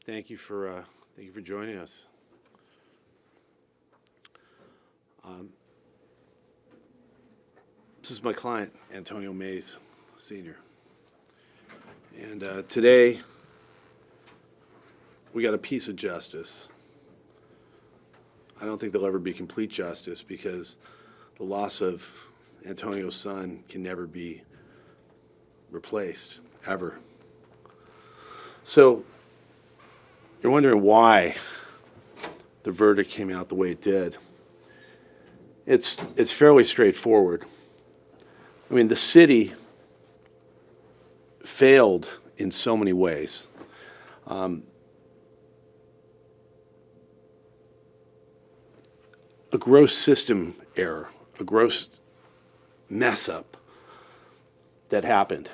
Thank you for joining us. This is my client, Antonio Mays, Sr. And today, we got a piece of justice. I don't think there'll ever be complete justice because the loss of Antonio's son can never be replaced, ever. So, you're wondering why the verdict came out the way it did. It's fairly straightforward. I mean, the city failed in so many ways. A gross system error, a gross mess up that happened.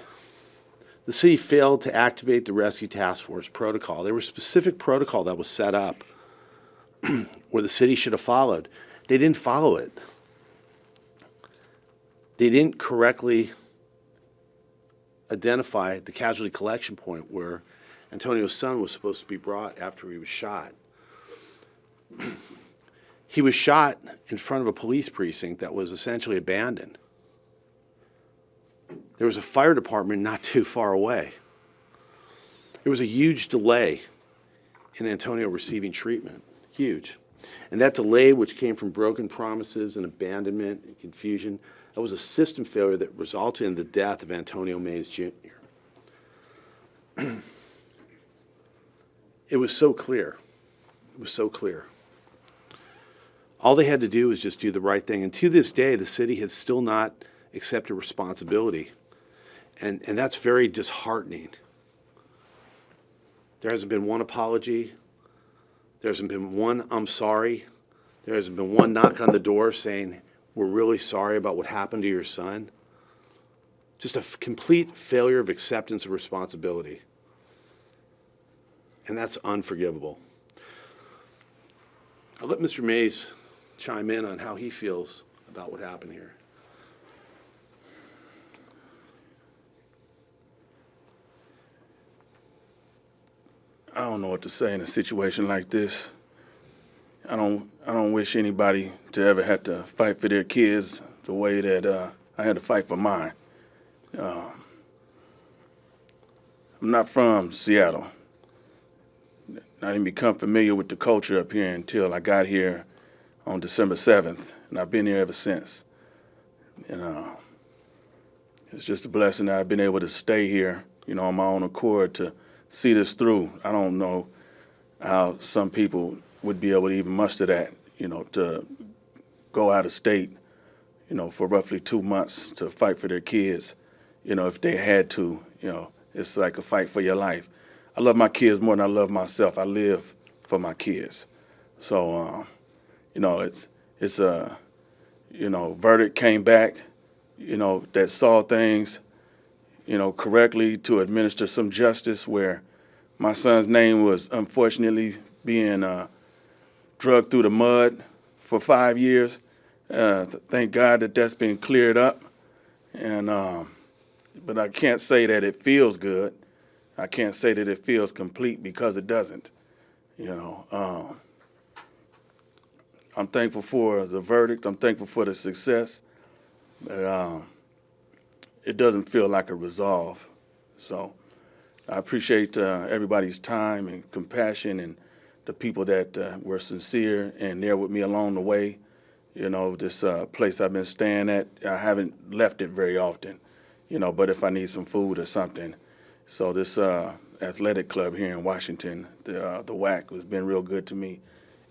The city failed to activate the Rescue Task Force protocol. There was a specific protocol that was set up where the city should have followed. They didn't follow it. They didn't correctly identify the casualty collection point where Antonio's son was supposed to be brought after he was shot. He was shot in front of a police precinct that was essentially abandoned. There was a fire department not too far away. There was a huge delay in Antonio receiving treatment, huge. And that delay, which came from broken promises and abandonment and confusion, that was a system failure that resulted in the death of Antonio Mays Jr. It was so clear. It was so clear. All they had to do was just do the right thing. And to this day, the city has still not accepted responsibility. And that's very disheartening. There hasn't been one apology. There hasn't been one "I'm sorry." There hasn't been one knock on the door saying, "We're really sorry about what happened to your son." Just a complete failure of acceptance of responsibility. And that's unforgivable. I'll let Mr. Mays chime in on how he feels about what happened here. I don't know what to say in a situation like this. I don't wish anybody to ever have to fight for their kids the way that I had to fight for mine. I'm not from Seattle. I didn't become familiar with the culture up here until I got here on December 7th, and I've been here ever since. It's just a blessing that I've been able to stay here, on my own accord to see this through. I don't know how some people would be able to even muster that, to go out of state, for roughly 2 months to fight for their kids, if they had to, it's like a fight for your life. I love my kids more than I love myself. I live for my kids. So, it's a, verdict came back, that saw things, correctly to administer some justice where my son's name was unfortunately being dragged through the mud for 5 years. Thank God that that's been cleared up. And but I can't say that it feels good. I can't say that it feels complete because it doesn't. I'm thankful for the verdict. I'm thankful for the success. But it doesn't feel like a resolve. So I appreciate everybody's time and compassion and the people that were sincere and there with me along the way. This place I've been staying at, I haven't left it very often, but if I need some food or something. So this athletic club here in Washington, the WAC, has been real good to me.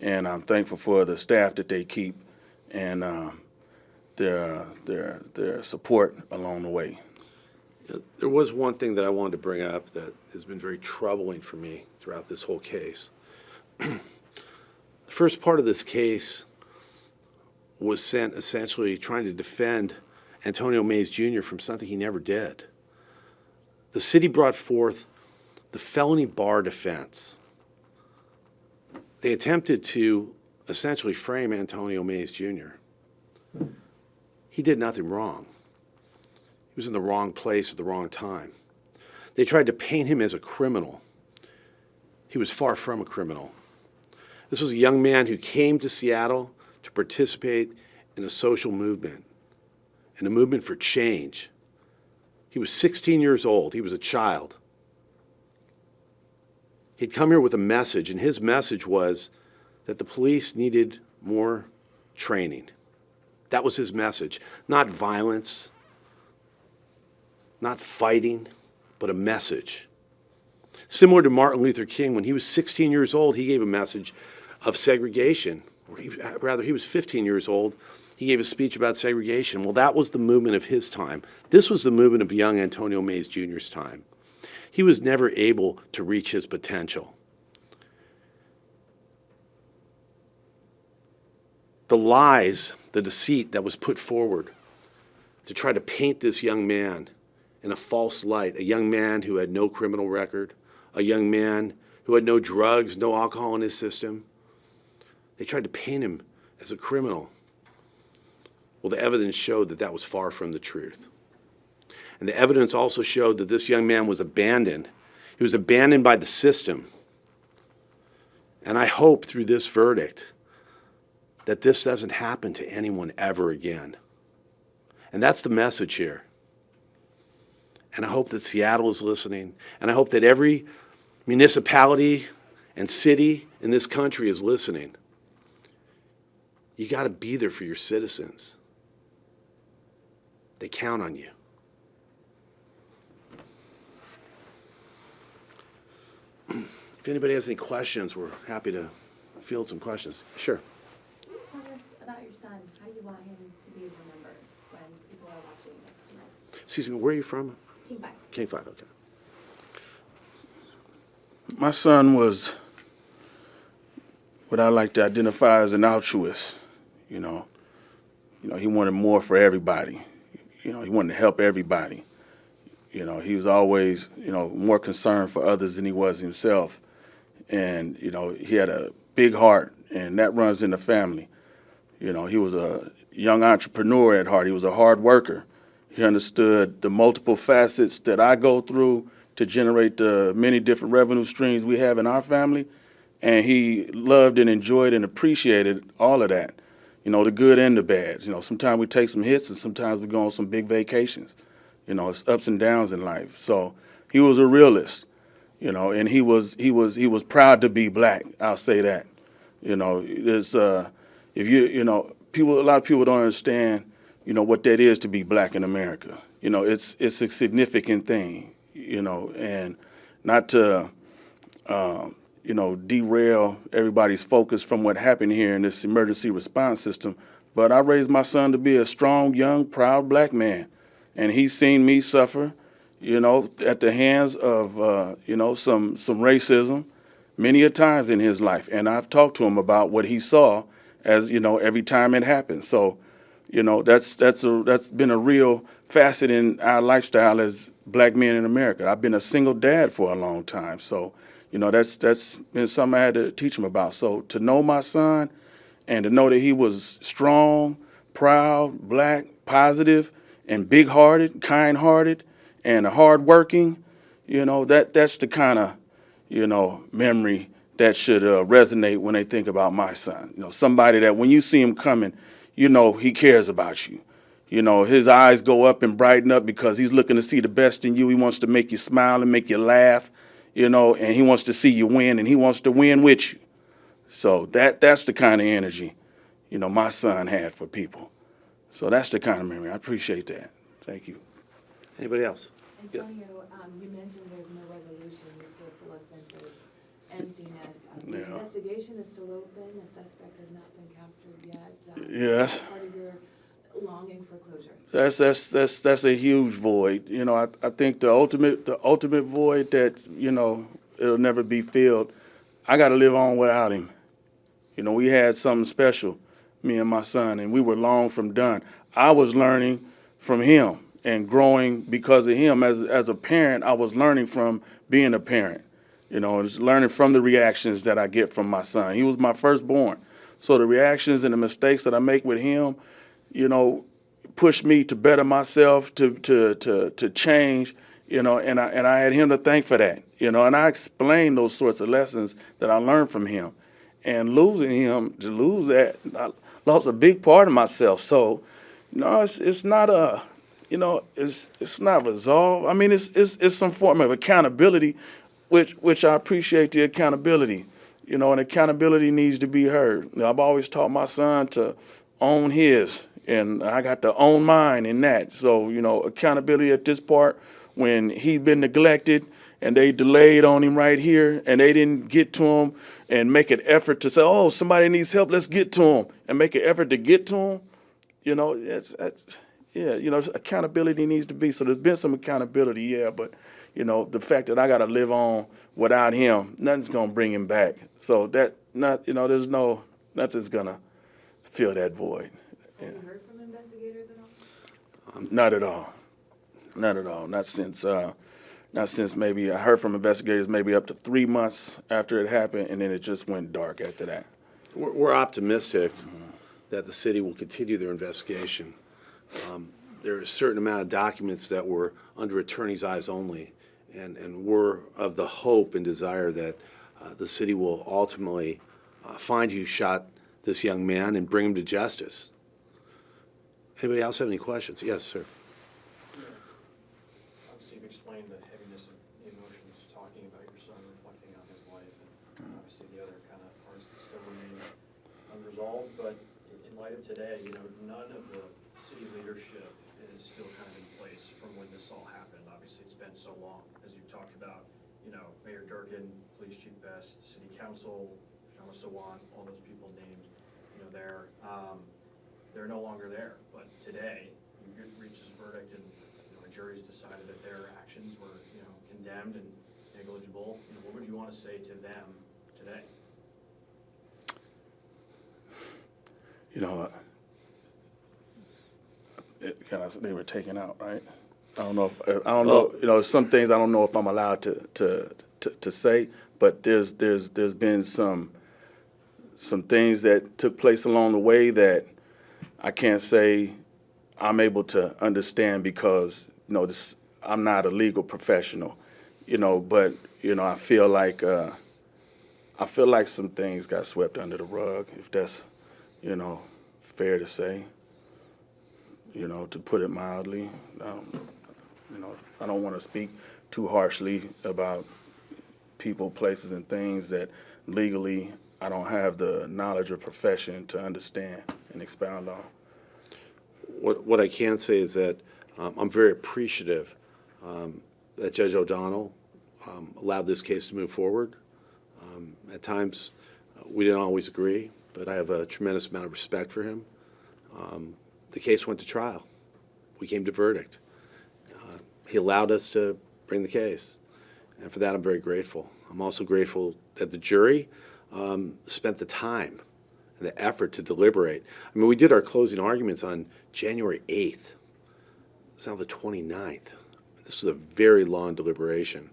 And I'm thankful for the staff that they keep and their support along the way. There was one thing that I wanted to bring up that has been very troubling for me throughout this whole case. The first part of this case was sent essentially trying to defend Antonio Mays Jr. from something he never did. The city brought forth the felony bar defense. They attempted to essentially frame Antonio Mays Jr. He did nothing wrong. He was in the wrong place at the wrong time. They tried to paint him as a criminal. he was far from a criminal. This was a young man who came to Seattle to participate in a social movement, in a movement for change. He was 16 years old. He was a child. He'd come here with a message, and his message was that the police needed more training. That was his message. Not violence, not fighting, but a message. Similar to Martin Luther King, when he was 16 years old, he gave a message of segregation. He was 15 years old. He gave a speech about segregation. Well, that was the movement of his time. This was the movement of young Antonio Mays Jr.'s time. He was never able to reach his potential. The lies, the deceit that was put forward to try to paint this young man in a false light, a young man who had no criminal record, a young man who had no drugs, no alcohol in his system. They tried to paint him as a criminal. Well, the evidence showed that that was far from the truth. And the evidence also showed that this young man was abandoned. He was abandoned by the system. And I hope through this verdict that this doesn't happen to anyone ever again. And that's the message here. And I hope that Seattle is listening. And I hope that every municipality and city in this country is listening. You got to be there for your citizens. They count on you. If anybody has any questions, we're happy to field some questions. Sure. Tell us about your son. How do you want him to be remembered when people are watching this tonight? Excuse me, where are you from? King 5. King 5, okay. My son was what I like to identify as an altruist. You know, he wanted more for everybody. He wanted to help everybody. He was always, more concerned for others than he was himself. And, he had a big heart, and that runs in the family. He was a young entrepreneur at heart. He was a hard worker. He understood the multiple facets that I go through to generate the many different revenue streams we have in our family. And he loved and enjoyed and appreciated all of that, the good and the bad. Sometimes we take some hits and sometimes we go on some big vacations. It's ups and downs in life. So he was a realist, and he was proud to be black. I'll say that. There's a lot of people don't understand, what that is to be black in America. It's a significant thing, and not to, derail everybody's focus from what happened here in this emergency response system. But I raised my son to be a strong, young, proud black man. And he's seen me suffer, at the hands of, some racism many a times in his life. And I've talked to him about what he saw as, every time it happened. So, that's been a real facet in our lifestyle as black men in America. I've been a single dad for a long time. So, that's been something I had to teach him about. So to know my son and to know that he was strong, proud, black, positive, and big-hearted, kind-hearted, and hard-working, that's the kind of, memory that should resonate when they think about my son. Somebody that when you see him coming, he cares about you. His eyes go up and brighten up because he's looking to see the best in you. He wants to make you smile and make you laugh, and he wants to see you win, and he wants to win with you. So that's the kind of energy, my son had for people. So that's the kind of memory. I appreciate that. Thank you. Anybody else? Antonio, you mentioned there's no resolution. You still feel a sense of emptiness. The Yeah. investigation is still open. The suspect has not been captured yet. Yes. Is that part of your longing for closure? That's a huge void. I think the ultimate void that, it'll never be filled. I got to live on without him. We had something special, me and my son, and we were long from done. I was learning from him and growing because of him. As a parent, I was learning from being a parent, just learning from the reactions that I get from my son. He was my firstborn. So the reactions and the mistakes that I make with him, push me to better myself, to change, you know, and I had him to thank for that, you know, and I explained those sorts of lessons that I learned from him. And losing him, to lose that, I lost a big part of myself. So, you know, it's not a, you know, it's not resolved. I mean, it's some form of accountability, which I appreciate the accountability, you know, and accountability needs to be heard. You know, I've always taught my son to own his, and I got to own mine in that. So, you know, accountability at this part, when he's been neglected and they delayed on him right here and they didn't get to him and make an effort to say, oh, somebody needs help, let's get to him, and make an effort to get to him, you know, yeah, you know, accountability needs to be. So there's been some accountability, yeah, but, you know, the fact that I got to live on without him, nothing's going to bring him back. So that, you know, nothing's going to fill that void. Have you heard from investigators at all? Not at all. Not at all. Not since maybe I heard from investigators maybe up to 3 months after it happened, and then it just went dark after that. We're optimistic that the city will continue their investigation. There are a certain amount of documents that were under attorney's eyes only, and we're of the hope and desire that the city will ultimately find who shot this young man and bring him to justice. Anybody else have any questions? Yes, sir. Obviously, you've explained the heaviness of the emotions talking about your son, reflecting on his life, and obviously the other kind of parts that still remain unresolved. But in light of today, you know, none of the city leadership is still kind of in place from when this all happened. Obviously, it's been so long, as you've talked about. You know, Mayor Durkin, Police Chief Best, City Council, Shama Sawan, all those people named, you know, they're no longer there. But today, you reach this verdict, and a jury's decided that their actions were, you know, condemned and negligible. You know, what would you want to say to them today? You know, they were taken out, right? I don't know. You know, some things I don't know if I'm allowed to say, but there's been some things that took place along the way that I can't say I'm able to understand because, you know, I'm not a legal professional, you know, but, you know, I feel like some things got swept under the rug, if that's, you know, fair to say, you know, to put it mildly. You know, I don't want to speak too harshly about people, places, and things that legally I don't have the knowledge or profession to understand and expound on. What I can say is that I'm very appreciative that Judge O'Donnell allowed this case to move forward. At times, we didn't always agree, but I have a tremendous amount of respect for him. The case went to trial. We came to verdict. He allowed us to bring the case, and for that I'm very grateful. I'm also grateful that the jury spent the time and the effort to deliberate. I mean, we did our closing arguments on January 8th. It's now the 29th. This was a very long deliberation.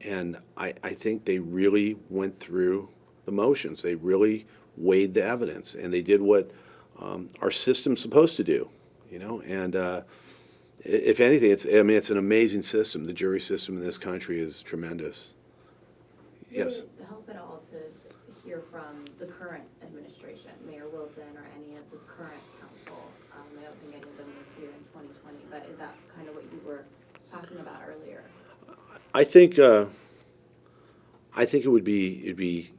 And I think they really went through the motions. They really weighed the evidence, and they did what our system's supposed to do, you know. And if anything, it's an amazing system. The jury system in this country is tremendous. Yes. Would it help at all to hear from the current administration, Mayor Wilson or any of the current council? I don't think any of them were here in 2020, but is that kind of what you were talking about earlier? I think it'd be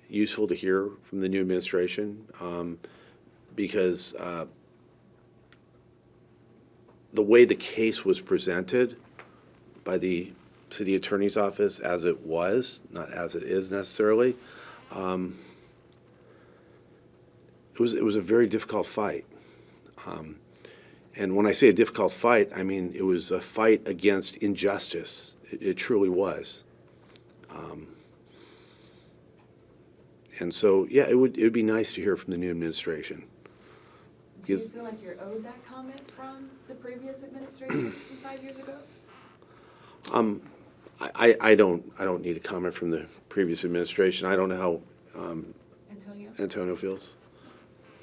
useful to hear from the new administration because the way the case was presented by the city attorney's office, as it was, not as it is necessarily, it was a very difficult fight. And when I say a difficult fight, I mean it was a fight against injustice. It truly was. And so, yeah, it would be nice to hear from the new administration. Do you feel like you're owed that comment from the previous administration from 5 years ago? I don't need a comment from the previous administration. I don't know how Antonio feels.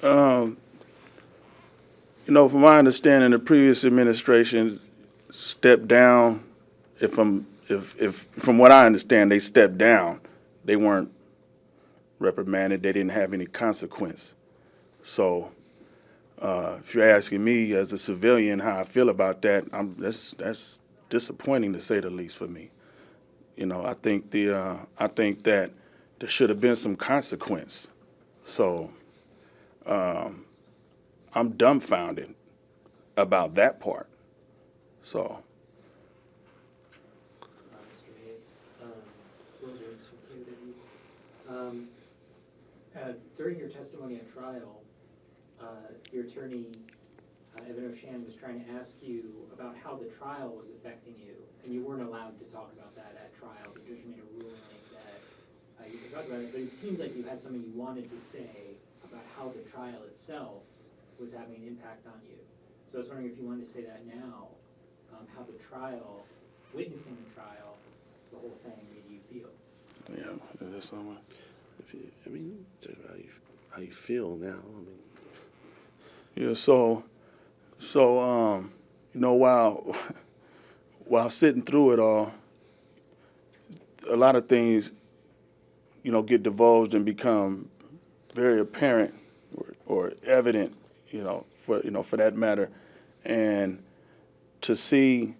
You know, from my understanding, the previous administration stepped down if from what I understand, they stepped down. They weren't reprimanded. They didn't have any consequence. So if you're asking me as a civilian how I feel about that, that's disappointing to say the least for me. You know, I think that there should have been some consequence. So I'm dumbfounded about that part. So. Mr. Hayes, Will James from KOW. During your testimony at trial, your attorney, Evan O'Shan, was trying to ask you about how the trial was affecting you, and you weren't allowed to talk about that at trial. The judge made a ruling that you could talk about it, but it seemed like you had something you wanted to say about how the trial itself was having an impact on you. So I was wondering if you wanted to say that now, how the trial, witnessing the trial, the whole thing made you feel. Yeah, is there someone? I mean, how you feel now? I mean, Yeah, so you know, while sitting through it all, a lot of things, you know, get divulged and become very apparent or evident, for that matter. And to see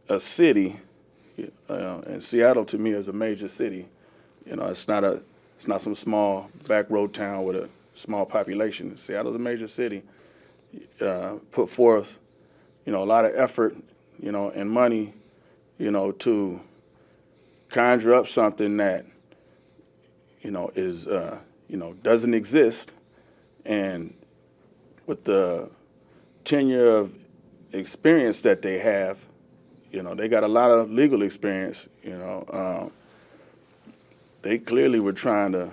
a city, and Seattle to me is a major city. You know, it's not some small back road town with a small population. Seattle's a major city. Put forth, a lot of effort, and money, to conjure up something that, is, doesn't exist. And with the tenure of experience that they have, they got a lot of legal experience, they clearly were trying to,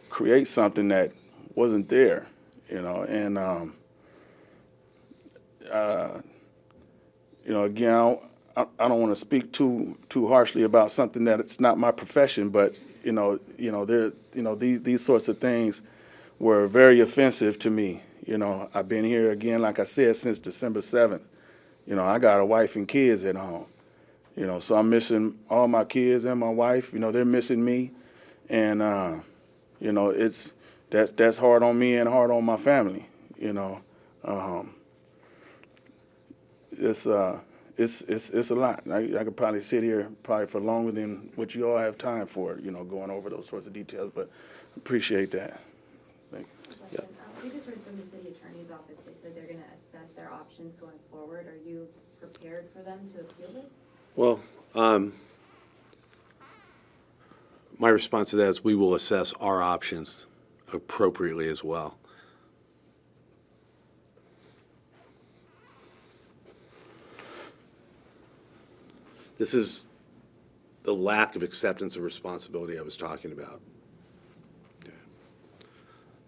create something that wasn't there, and, again, I don't want to speak too harshly about something that it's not my profession, but, these sorts of things were very offensive to me. I've been here again, like I said, since December 7th. I got a wife and kids at home. So I'm missing all my kids and my wife. They're missing me, and that's hard on me and hard on my family. It's a lot. I could probably sit here for longer than what you all have time for. Going over those sorts of details, but appreciate that. Thank you. Question. We just heard from the city attorney's office. They said they're going to assess their options going forward. Are you prepared for them to appeal this? well, my response to that is we will assess our options appropriately as well. This is the lack of acceptance of responsibility I was talking about. Okay.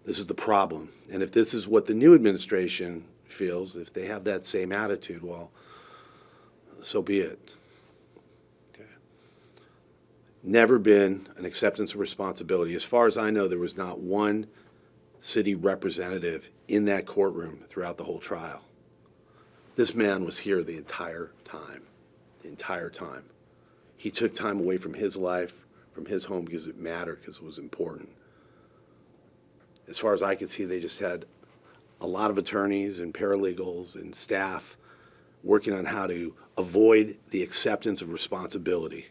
This is the problem. And if this is what the new administration feels, if they have that same attitude, well, so be it. Okay. Never been an acceptance of responsibility. As far as I know, there was not one city representative in that courtroom throughout the whole trial. This man was here the entire time. The entire time. He took time away from his life, from his home, because it mattered, because it was important. As far as I could see, they just had a lot of attorneys and paralegals and staff working on how to avoid the acceptance of responsibility.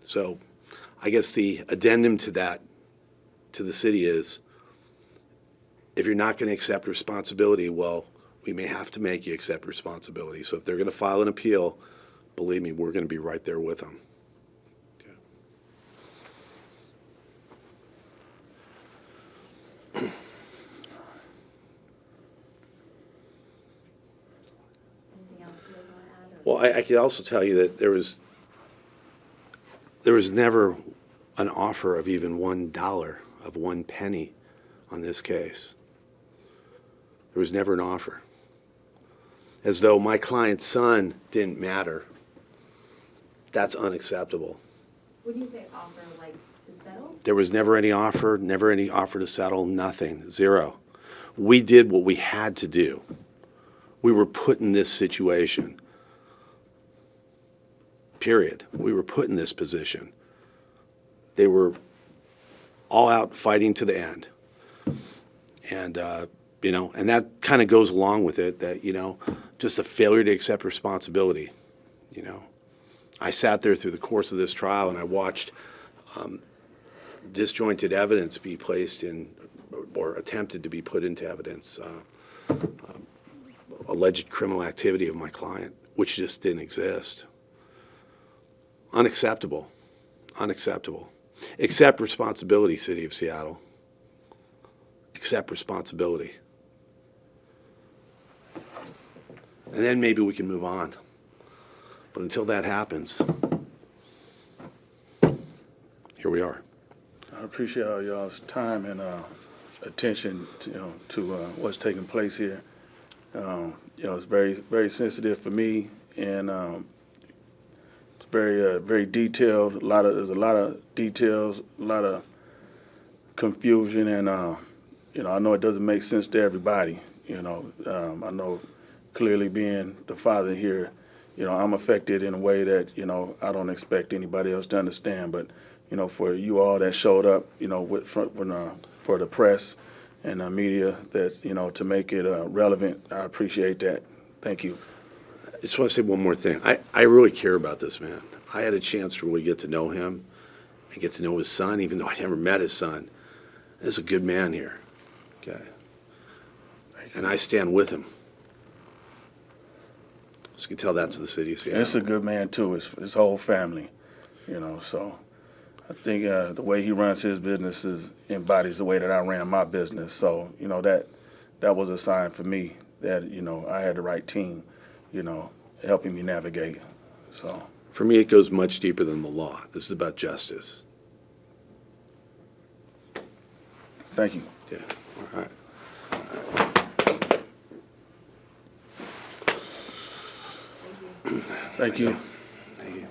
So I guess the addendum to that, to the city is, if you're not going to accept responsibility, well, we may have to make you accept responsibility. So if they're going to file an appeal, believe me, we're going to be right there with them. Okay. Anything else you guys want to add? Well, I could also tell you that there was never an offer of even $1, of 1 penny on this case. There was never an offer. As though my client's son didn't matter. That's unacceptable. When you say offer, like to settle? There was never any offer to settle, nothing, zero. We did what we had to do. We were put in this situation. period. We were put in this position. They were all out fighting to the end. And, you know, and that kind of goes along with it, that, you know, just a failure to accept responsibility, you know. I sat there through the course of this trial and I watched disjointed evidence be placed in, or attempted to be put into evidence, alleged criminal activity of my client, which just didn't exist. Unacceptable. Unacceptable. Accept responsibility, City of Seattle. Accept responsibility. And then maybe we can move on. But until that happens, here we are. I appreciate all y'all's time and attention to what's taking place here. You know, it's very, very sensitive for me, and it's very, very detailed. There's a lot of details, a lot of confusion, and you know, I know it doesn't make sense to everybody. You know, I know clearly being the father here, you know, I'm affected in a way that, you know, I don't expect anybody else to understand. But, you know, for you all that showed up, you know, for the press and the media, that, you know, to make it relevant, I appreciate that. Thank you. I just want to say one more thing. I really care about this man. I had a chance to really get to know him and get to know his son, even though I never met his son. There's a good man here, okay? And I stand with him. So you can tell that to the city of Seattle. It's a good man, too, his whole family, you know, so I think the way he runs his business embodies the way that I ran my business. So, you know, that was a sign for me that, you know, I had the right team, you know, helping me navigate. So For me, it goes much deeper than the law. This is about justice. thank you. Yeah, all right. Thank you. Thank you.